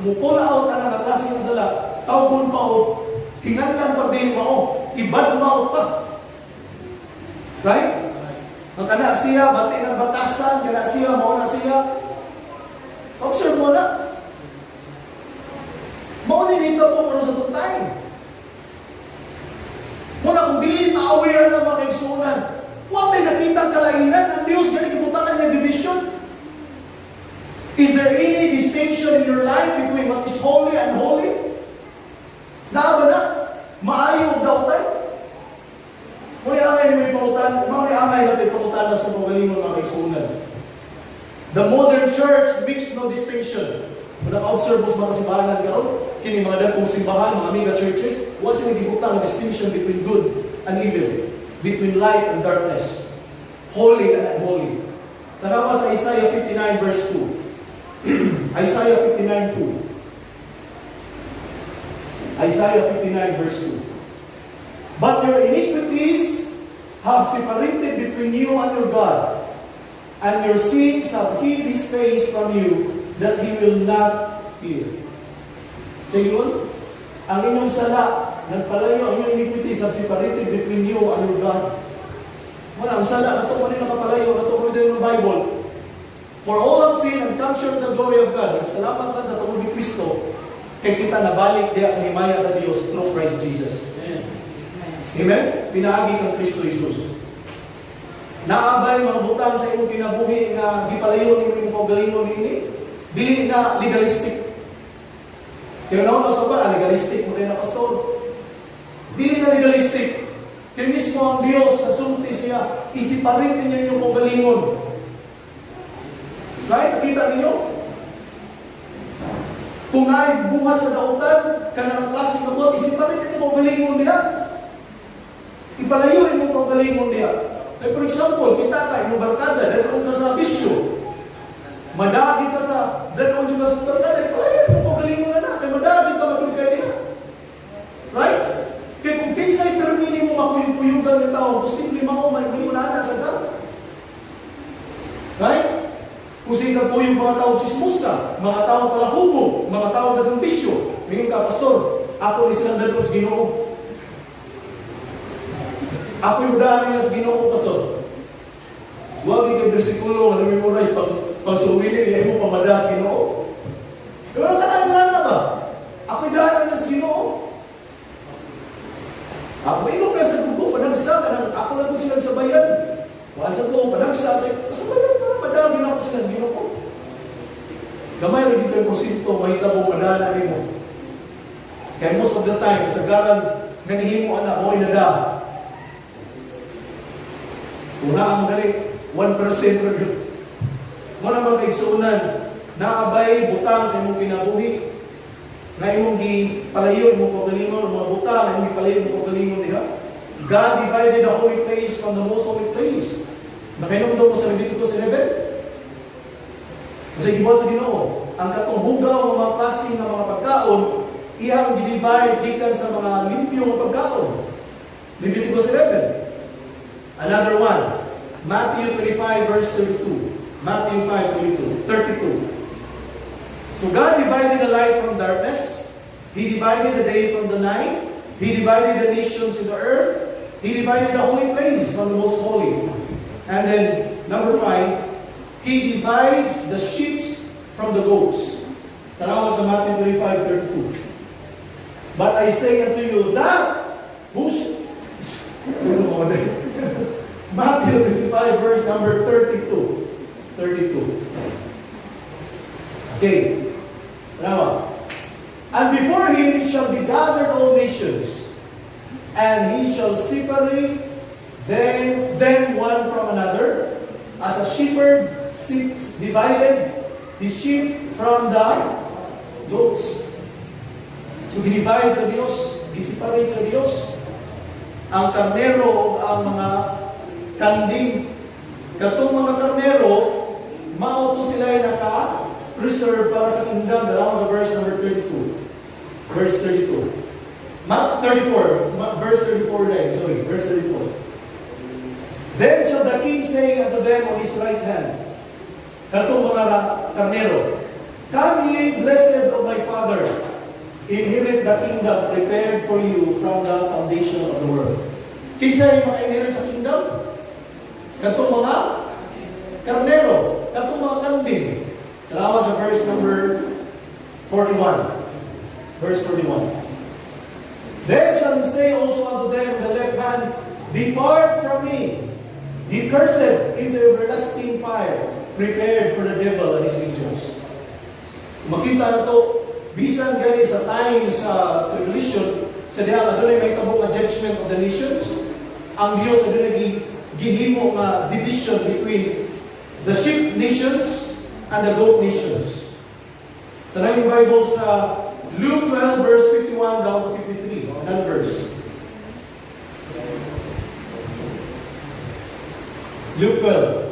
Speaker 1: mukula out na ng klaseng sala, tao kung pa o, hinganlan pa din mo, ibad mo pa. Right? Ang kana siya, bati ng batasan, kana siya, mauna siya. Observe mo na. Mauna dito po kung sa tuntay. Muna kung dili na-aware ng mga kaigsunan, huwag tayo nakitang kalainan ng Diyos, ganit ibutangan ng division. Is there any distinction in your life between what is holy and holy? Naaba na? Maayo daw tayo? May amay na may pangutan, may amay na may pangutan na sa pagalingon mga kaigsunan. The modern church makes no distinction. Kung naka-observe mo sa mga simbahan karon, kini mga dagkong simbahan, mga mega churches, wala silang gibutang na distinction between good and evil, between light and darkness, holy and unholy. Tanawa sa Isaiah 59 verse 2. Isaiah 59:2. Isaiah 59 verse 2. But your iniquities have separated between you and your God, and your sins have hid His face from you, that He will not hear. So yun, ang inyong sala, nagpalayo, ang inyong iniquities have separated between you and your God. Wala, ang sala, nato mo rin nakapalayo, nato mo rin ng Bible. For all have sinned and come short of the glory of God. Salamat na nato mo ni Kristo, kay kita nabalik diya sa himaya sa Diyos through Christ Jesus. Amen? Pinaagi kang Kristo Jesus. Naabay mga butang sa imong kinabuhi na gipalayo ni imong kaugalingon ini, dili na legalistic. Kaya na sa ba legalistic mo na pastor? Dili na legalistic. Kaya mismo ang Diyos nagsulti siya, isiparit niya yung kaugalingon. Right? Kita niyo? Kung buhat sa dautan, kanang klase ng buhat, isiparit niya yung kaugalingon niya. Ipalayuin mo kaugalingon niya. Like for example, kita ka, yung barkada, dadaan ka sa bisyo. Madagi ka sa, dadaan ka sa barkada, ipalayuin mo kaugalingon na. Kaya madagi ka matulkay niya. Right? Kaya kung kinsay termini mo makuyug-kuyugan ng tao, posible maumay, hindi mo na sa tao. Right? Kung sino po yung mga tao chismusa, mga tao palahubog, mga tao dagang bisyo, ngayon ka, pastor, ako ni silang dadaan sa Ginoo. Ako yung daan nila sa Ginoo, pastor. Huwag ikay bersikulo na memorize pag suwili niya mo pamadas Ginoo. Pero ang kanagana ba? Ako yung daan nila sa Ginoo. Ako ino ka sa grupo, panagsa, kanang ako na kung sila sabayan. Once ako, panagsa, sabayan para madami na ako sila sa Ginoo. Gamay rin dito yung prosinto, mahita mo, madala rin mo. Kaya most of the time, kasagaran, ganihin mo anak mo, inada. Kung naang galing, 1% rin. Muna mga kaigsunan, naabay, butang sa imong kinabuhi, na imong gipalayon mo pagalingon, mga butang, na imong gipalayon mo pagalingon nila. God divided the holy place from the most holy place. Nakinumdum mo sa Leviticus 11. Kasi gibuhat sa Ginoo, ang katong hugaw ng mga klaseng ng mga pagkaon, iyang di-divide gikan sa mga limpyo ng pagkaon. Leviticus 11. Another one, Matthew 25 verse 32. Matthew 5:32. So God divided the light from darkness. He divided the day from the night. He divided the nations to the earth. He divided the holy place from the most holy. And then, number 5, He divides the sheep from the goats. Tanawa sa Matthew 25:32. But I say unto you that Matthew 25 verse number 32. Okay. Tanawa. And before him shall be gathered all nations, and he shall separate them one from another, as a shepherd divided the sheep from the goats. So, dinivide sa Diyos, disiparate sa Diyos ang karnero o ang mga kanding. Katong mga karnero, mauto sila ay naka-reserve para sa kingdom. Dalawa sa verse number 32. Verse 32. 34. Verse 34 na sorry. Verse 34. Then shall the king say unto them on his right hand, katong mga karnero, come ye blessed of my Father, inherit the kingdom prepared for you from the foundation of the world. Kinsa yung maka-inherit sa kingdom? Katong mga karnero, katong mga kanding. Tanawa sa verse number 41. Verse 41. Then shall he say also unto them on the left hand, depart from me, ye cursed, into everlasting fire, prepared for the devil and his angels. Makita na to, bisan gani sa time sa tribulation, sa diha nga doon may tabok na judgment of the nations, ang Diyos na doon gihimo nga division between the sheep nations and the goat nations. Tanay yung Bible sa Luke 12 verse 51 down to 53. Another verse. Luke 12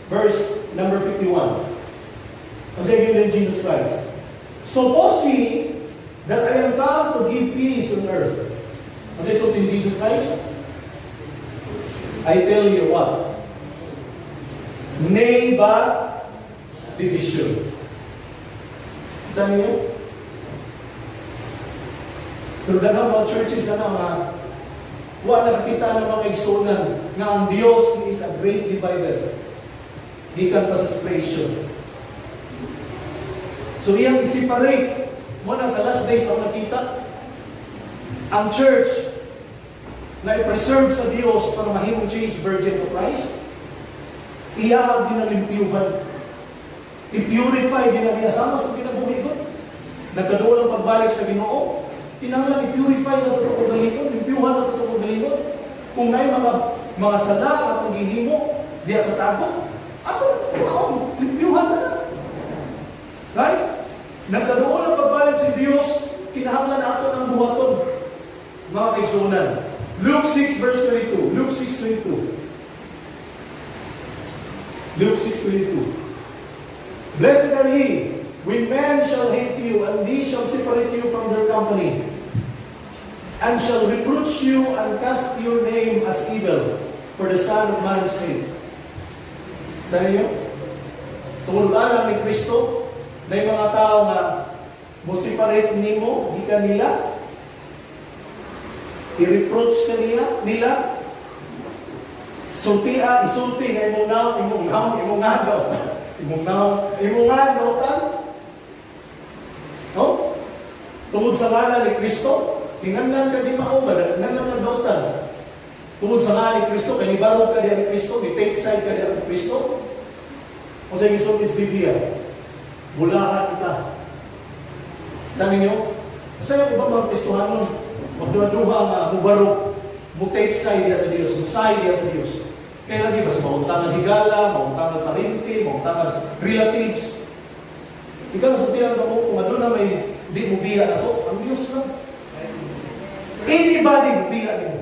Speaker 1: verse number 51. Ang sabi ng Jesus Christ, suppose ye that I am come to give peace on earth. Ang sabi in Jesus Christ, I tell you what? Nay, but division. Dahil yun? Pero daghang mga churches na mga wala nakakita ng mga igsunan nga ang Diyos is a great divider. Gikan pa sa separation. So iyang i-separate mo na sa last days ang nakita ang church na i-preserve sa Diyos para mahimong chaste virgin of Christ. Iyahag din ang limpiyuhan. I-purify din ang inasama sa kinabuhi ko. Nagkadoon ang pagbalik sa Ginoo. Kinahanglan i-purify na ito kung galingon. Limpiyuhan na ito kung galingon. Kung na mga sala na kung gihimo diya sa tago, ako, limpiyuhan na. Right? Nagkadoon ang pagbalik sa Diyos, kinahanglan ato ng buhaton. Mga kaigsunan. Luke 6 verse 22. Luke 6:22. Luke 6:22. Blessed are ye when men shall hate you, and they shall separate you from their company, and shall reproach you and cast your name as evil for the Son of Man's sake. Dahil yun, tulugan ni Kristo, na yung mga tao nga mo-separate nimo, di ka nila, i-reproach ka nila, isulti na imong naw, imong nautan. No? Tungod sa ngala ni Kristo, tingnan lang ka di maubad, tingnan lang ang dautan. Tungod sa nga ni Kristo, kay nibarog ka diya ni Kristo, ni take side ka diya ni Kristo. Kung sa gisod is Biblia, bulahan kita. Tangin nyo, masaya ko ba mga Kristohanon, magduha-duha nga, mubarog, mu-take side diya sa Diyos, mu-side diya sa Diyos. Kaya lagi ba sa mauntangan higala, mauntangan parinti, mauntangan relatives. Ikaw nasabihan ka mo, kung ano na may di mo biya na to, ang Diyos lang. Anybody mo biya niyo.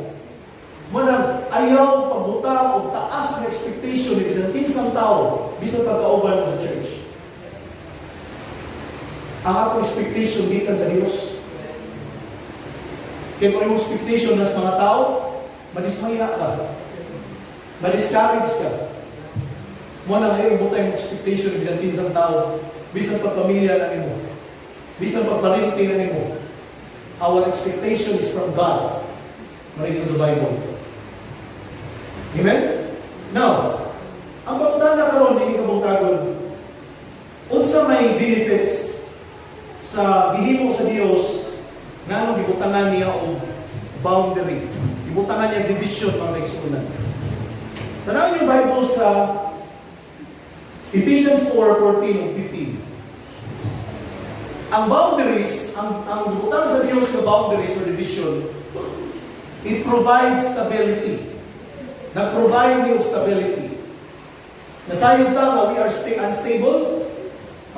Speaker 1: Manang ayaw pagbutang o taas na expectation ni bisan kinsang tao bisan pagkauban mo sa church. Ang akong expectation gikan sa Dios. Kaya kung yung expectation ng mga tao, madismaya ka. Madiscourage ka. Manang ayaw butang yung expectation ni bisan kinsang tao bisan pagpamilya na nimo. Bisan pagpalinti na nimo. Our expectation is from God. Marito sa Bible. Amen? Now, ang pagkutana karon ini kabungkagon, unsa may benefits sa gihimo sa Dios nga nang gibutangan niya og boundary. Gibutangan niya division mga kaigsunan. Tanawin yung Bible sa Ephesians 4:14 and 15. Ang boundaries, ang gibutangan sa Dios na boundaries or division, it provides stability. Nag-provide yung stability. Nasayod ta na we are unstable.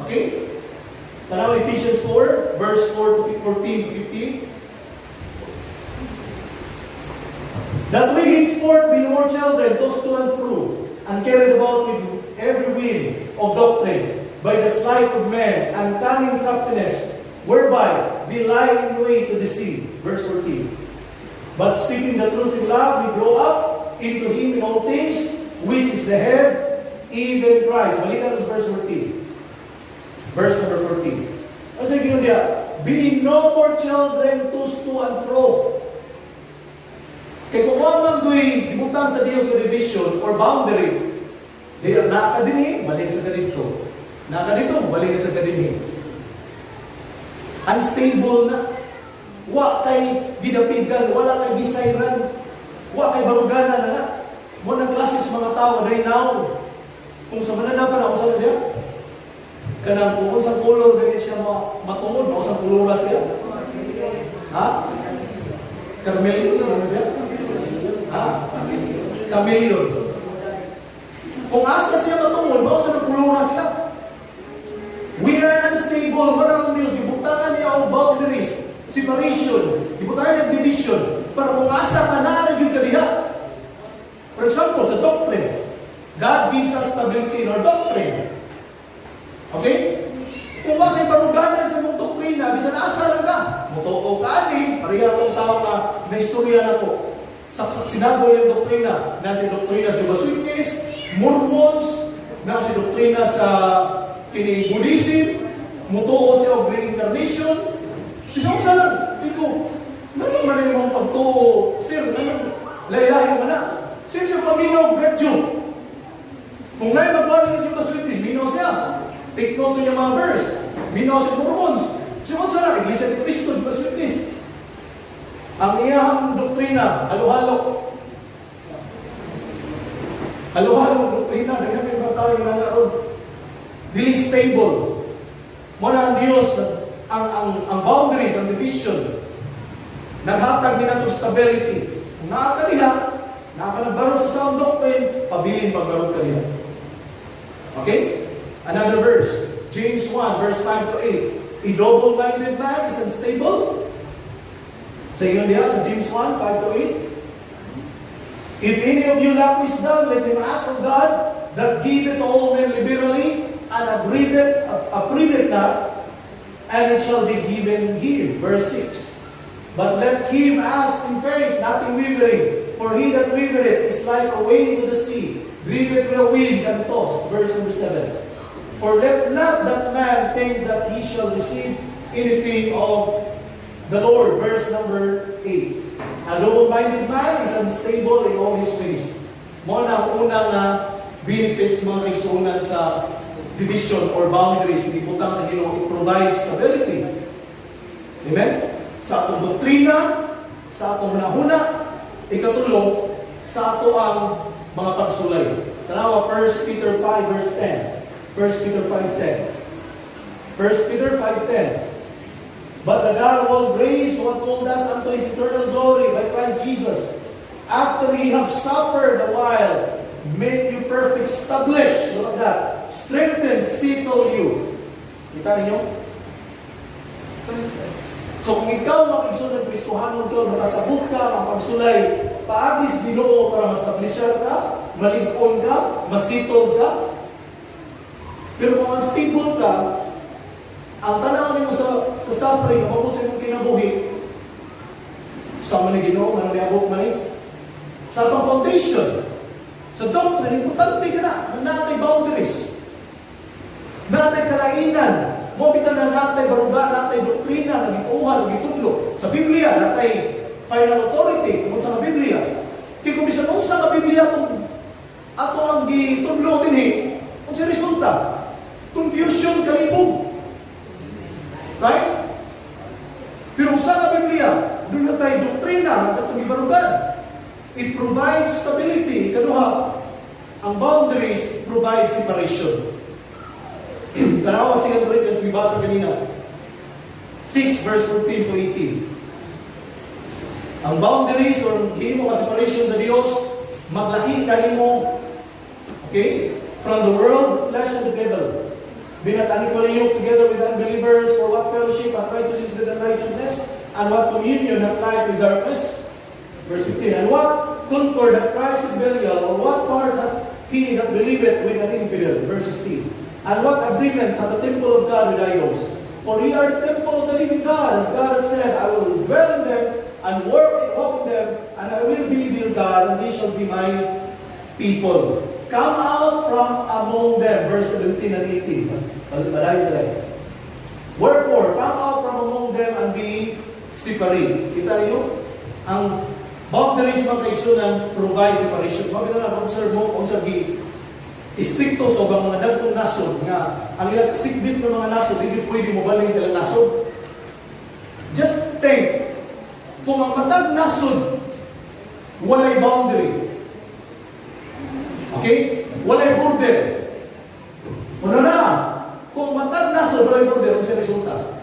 Speaker 1: Okay? Tanaw Ephesians 4, verse 14 to 15. That we henceforth be no more children, tossed to and fro, and carried about with every wind of doctrine, by the sleight of men, and cunning craftiness, whereby they lie in way to deceive. Verse 14. But speaking the truth in love, we grow up into Him in all things, which is the head, even Christ. Balikan sa verse 14. Verse number 14. Ano sa ginoon diya? Be no more children, tossed to and fro. Kaya kung wala man do'y dibutang sa Diyos na division or boundary, nakakadini, balik sa ganito. Nakakadito, balik sa ganito. Unstable na. Wa kay gidapigan, wala kay gisayran. Wa kay barugana na na. Mo nang klases mga tao right now. Kung sa manana pa na usa na siya. Kanang kung sa color dili siya matungod, mo sa kulura siya. Ha? Carmelio na siya. Ha? Chameleon. Kung asa siya matungod, mo sa kulura siya. We are unstable. Marang Diyos gibutangan niya ang boundaries, separation, gibutangan niya division. Para kung asa ka na yung kadiha. For example, sa doctrine, God gives us stability in our doctrine. Okay? Kung bakit panuganan sa mong doktrina, bisan asa lang ka. Mutuo ka ani, pareha akong tao na istorya na ko. Sinago yung doktrina. Nasa doktrina sa Jehovah's Witness, Mormons, nasa doktrina sa Buddhism, mutuo siya og reincarnation. Bisan usa lang, ito, naman man yung mga pagtuo, sir, ngayon, lahi-lahi mo na. Sir, sa paminaw, great Jew. Kung ngayon magwala ng Jehovah's Witness, minaw siya. Take note niya mga verse. Minaw siya Mormons. Siya sa lang, Iglesia ni Cristo, Jehovah's Witness. Ang iyahang doktrina, halo-halo. Halo-halo doktrina, dagan kayo mga tao yung nanaroon. Dili stable. Muna ang Diyos, ang boundaries, ang division, naghatag din natin stability. Kung nakakaliha, nakakanabarog sa sound doctrine, pabilin pagbarog ka niya. Okay? Another verse. James 1, verse 5 to 8. A double-minded man is unstable. Sa inyo niya, sa James 1, 5 to 8. If any of you lack wisdom, let him ask of God, that giveth all men liberally, and upbraideth not, and it shall be given him. Verse 6. But let him ask in faith, not in wavering. For he that wavereth is like a wave to the sea, driven with a wind and tossed. Verse number 7. For let not that man think that he shall receive anything of the Lord. Verse number 8. A double-minded man is unstable in all his ways. Mo na ang unang benefits mga kaigsunan sa division or boundaries, hindi putang sa Ginoo, it provides stability. Amen? Sa atong doktrina, sa atong hunahuna, ikatulong, sa ato ang mga pagsulay. Tanawa, 1 Peter 5 verse 10. 1 Peter 5:10. 1 Peter 5:10. But the God of all grace, who hath called us unto His eternal glory by Christ Jesus, after ye have suffered a while, make you perfect, establish, look at that, strengthen, settle you. Kita ninyo? So kung ikaw makigsunod ng Kristohanon ka, makasabot ka, makapagsulay, paagis Ginoo para ma-establisher ka, malig-on ka, masitol ka. Pero kung unstable ka, ang tanaw mo sa suffering, mabot sa imong kinabuhi, sama ni Ginoo, ano niabot man sa atong foundation, sa doctrine, importante ka na, natay boundaries, natay kalainan, mo kita na natay baruga, natay doktrina, nagituhan, nagitudlo. Sa Biblia, natay final authority, kung sa Biblia. Kaya kung bisa nung sa Biblia, kung ato ang gitudlo din kung sa resulta, confusion, kalibog. Right? Pero sa Biblia, doon na tayo doktrina, natay barugan. It provides stability. Kaduha, ang boundaries provide separation. Tanawa si Corinthians, bibasa kanina. 6 verse 14 to 18. Ang boundaries or himo ka separation sa Dios, maglahi kanimo, okay, from the world, flesh and the devil. Be not unequally yoked together with unbelievers, for what fellowship hath righteousness with unrighteousness, and what communion hath light with darkness? Verse 15. And what concord hath Christ with Belial, or what part hath he that believeth with an infidel? Verse 16. And what agreement hath the temple of God with idols? For ye are the temple of the living God, as God hath said, I will dwell in them, and walk in them, and I will be their God, and they shall be my people. Come out from among them, verse 17 and 18. Balay. Wherefore, come out from among them and be separate. Kita niyo? Ang boundaries mga kaisunan provide separation. Mga na observe mo, observe istrikto sa mga dagkong nasod nga ang ilang kasigbit ng mga nasod hindi pwede mo baling sa ilang nasod. Just think, kung ang matag nasod walay boundary, okay? Walay border. Ano na? Kung matag nasod walay border, ano siya resulta?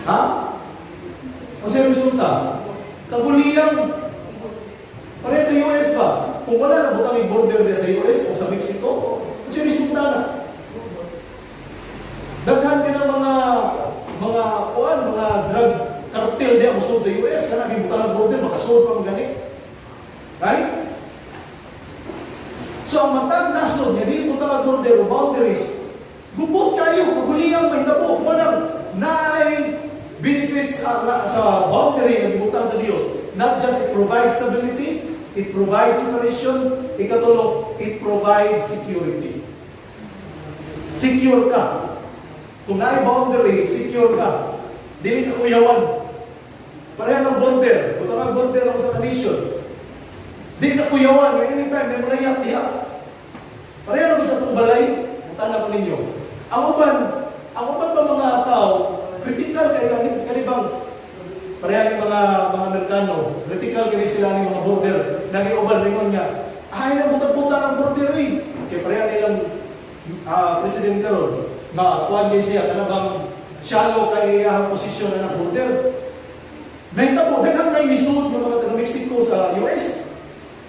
Speaker 1: Ha? Ano siya resulta? Kabuliyang pareha sa US ba? Kung wala na butang yung border sa US o sa Mexico, siya resulta na. Daghan din ang mga drug cartel diya usod sa US, kana gibutang ang border, makasod pa ang ganit. Right? So ang matag nasod, hindi butang ang border o boundaries, gubot kayo, kabuliyang may nabo, manang naay benefits sa boundary na gibutang sa Diyos. Not just it provides stability, it provides separation. Ikatulo, it provides security. Secure ka. Kung naay boundary, secure ka. Dili ka kuyawan. Pareha ng border. Kung ang border ako sa nation. Dili ka kuyawan. Anytime, may malayak diha. Pareha naman sa tubalay. Tanda ko ninyo. Ang uban ba mga tao, critical kay kanibang pareha ng mga Amerikano, critical kini sila ng mga border, nag-iuban ringon niya, ay na buta-buta ng border eh. Kaya pareha nilang President karon, kuwan din siya, kanabang shallow kay posisyon na ng border. Nahitabo, daghang kayo isuod ng mga taga-Mexico sa US.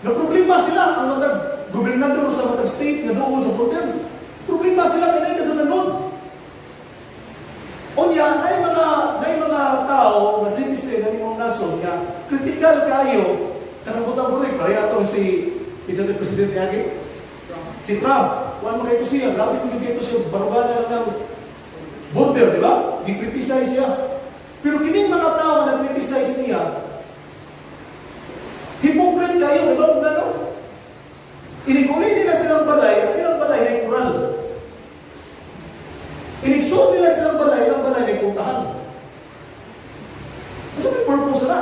Speaker 1: Na problema sila, ang mga gobernador sa mga state na doon sa border. Problema sila kaya na doon. Unya, na mga tao na sinisir na mga nason nga critical kayo kanang butang buloy pareha to si Presidente Agi si Trump kuan mo kay to siya grabe kung dito siya barubana lang ng border di ba gi-criticize siya pero kining mga tao na criticize niya hypocrite kayo di ba no iniguli nila silang balay at ilang balay na moral inisod nila silang balay ang balay na puntahan. Ano yung purpose na?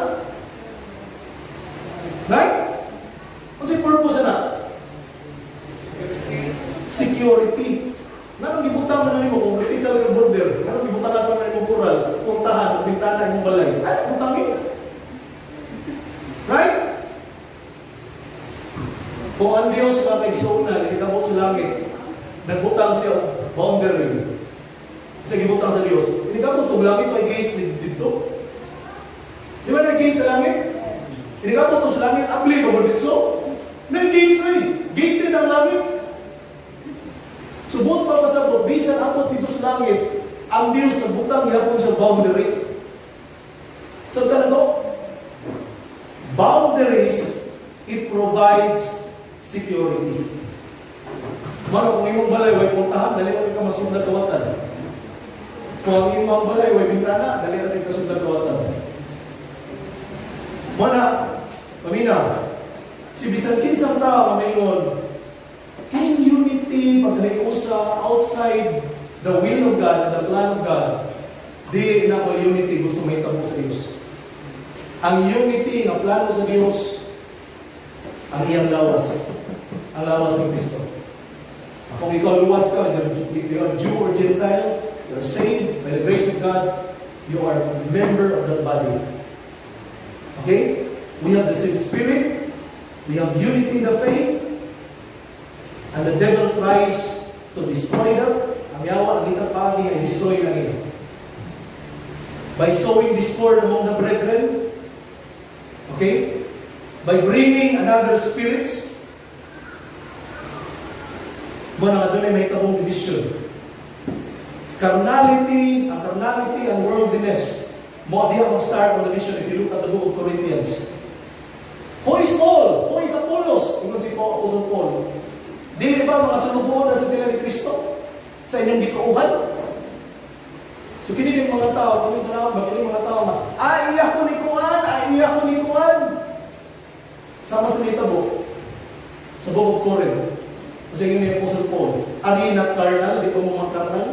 Speaker 1: Right? Ano yung purpose na? Security. Nanong ibutang na nimo kung critical yung border, nanong ibutang na nimo moral, puntahan, bintana yung balay. Ay, butangin. Right? Kung ang Diyos na nagsuuna, nakikabot sa langit, nagbutang siya boundary. Sa gibutang sa Diyos. Nakikabot itong langit, may gates dito. Di ba nag-gates sa langit? Nakikabot itong sa langit, apli ba ba dito? Nag-gates ay, gate din ang langit. Subot pa pasabot, bisan abot dito sa langit, ang Diyos nagbutang yapon sa boundary. So ganito, boundaries, it provides security. Mano, kung imong balay, way puntahan, dali natin ka masundan kawatan. Kung ang imong balay, way bintana, dali natin ka masundan kawatan. Mana, paminaw, si bisan kinsang tao, mamingon, kining unity, pagkayusa, outside the will of God and the plan of God, di na ko unity gusto may tabo sa Diyos. Ang unity na plano sa Diyos, ang iyang lawas. Ang lawas ng Kristo. Kung ikaw luwas ka, you are Jew or Gentile, you are saved by the grace of God, you are a member of that body. Okay? We have the same spirit, we have unity in the faith, and the devil tries to destroy that. Ang yawa, ang itang pagi ay destroy lang yun. By sowing discord among the brethren, okay? By bringing another spirits, muna nga doon ay may tabong division. Carnality, ang worldliness, mo diha mag-start on the vision if you look at the book of Corinthians. Who is Paul? Who is Apollos? Ingon si Apostle Paul. Dili ba mga sunubuan na sa sila ni Kristo sa inyong gituuhan? So kinilig mga tao, kung yung mga tao na, iyak ko ni Kuan. Sama sa nitabo, sa book of Corinth. Kasi yun ni Apostle Paul, ari na carnal, di ko mo mga carnal.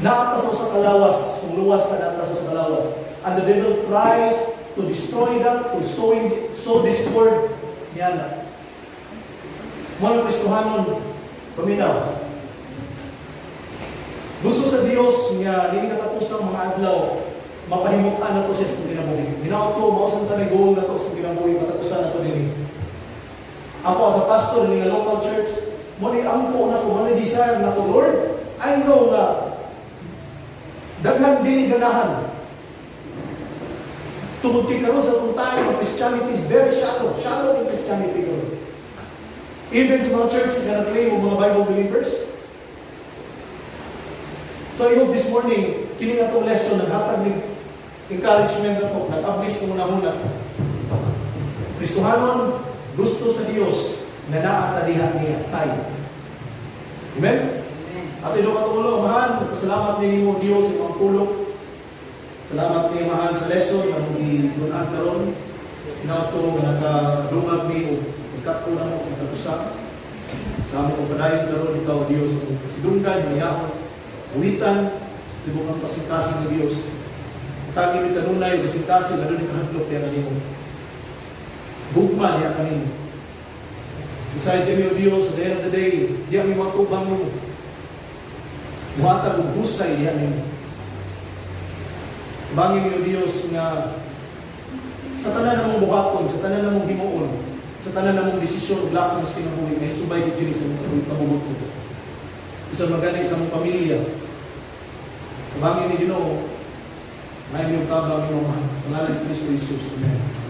Speaker 1: Naatasaw sa kalawas, kung luwas ka naatasaw sa kalawas. And the devil tries to destroy that, to sow discord. Yan na. Mga Kristohanon, paminaw. Gusto sa Diyos nga, hindi katapos ang mga adlaw, mapahimutan na to siya sa ginabuhi. Minaw to, mausan ta may goal na to sa ginabuhi, matapusan na to din. Ako as a pastor in a local church, muli ampo na ko, muli desire na ko, Lord, I know na daghan din ganahan. Tungod kay karon sa itong time of Christianity is very shallow. Shallow in Christianity karon. Even sa mga churches na nag-claim mga Bible believers. So I hope this morning, kini na itong lesson, naghatag ng encouragement na ito, nag-publish ko muna. Kristohanon, gusto sa Diyos na naatadihan niya side. Amen? At ito katulo, mahal, salamat ninyo Diyos sa mga pulok. Salamat niyo mahal sa lesson na hindi dunaan karon. Inato nga nakadungag ni o ikatuna mo ikatusa. Sa among pagpadayon karon ikaw Diyos ang kasidunggan, mayahon, uwitan, sa tibok ang pasingkasing ng Diyos. Tagi mi kanunay o pasingkasing na doon ikahadlok niya kanimo. Bugman niya kanimo. Beside kami o Diyos, at the end of the day, di kami matubang mo. Muhatag o husay diyan nimo. Bangin niyo Diyos nga sa tanan namong buhaton, sa tanan namong himuon, sa tanan namong desisyon, lakang mas kinabuhi, may subay dito sa mga kabugot ko. Isang magaling sa mong pamilya. Bangin ni Ginoo, may iyong tabang iyong mahal. Sa ngalan ni Kristo Jesus. Amen.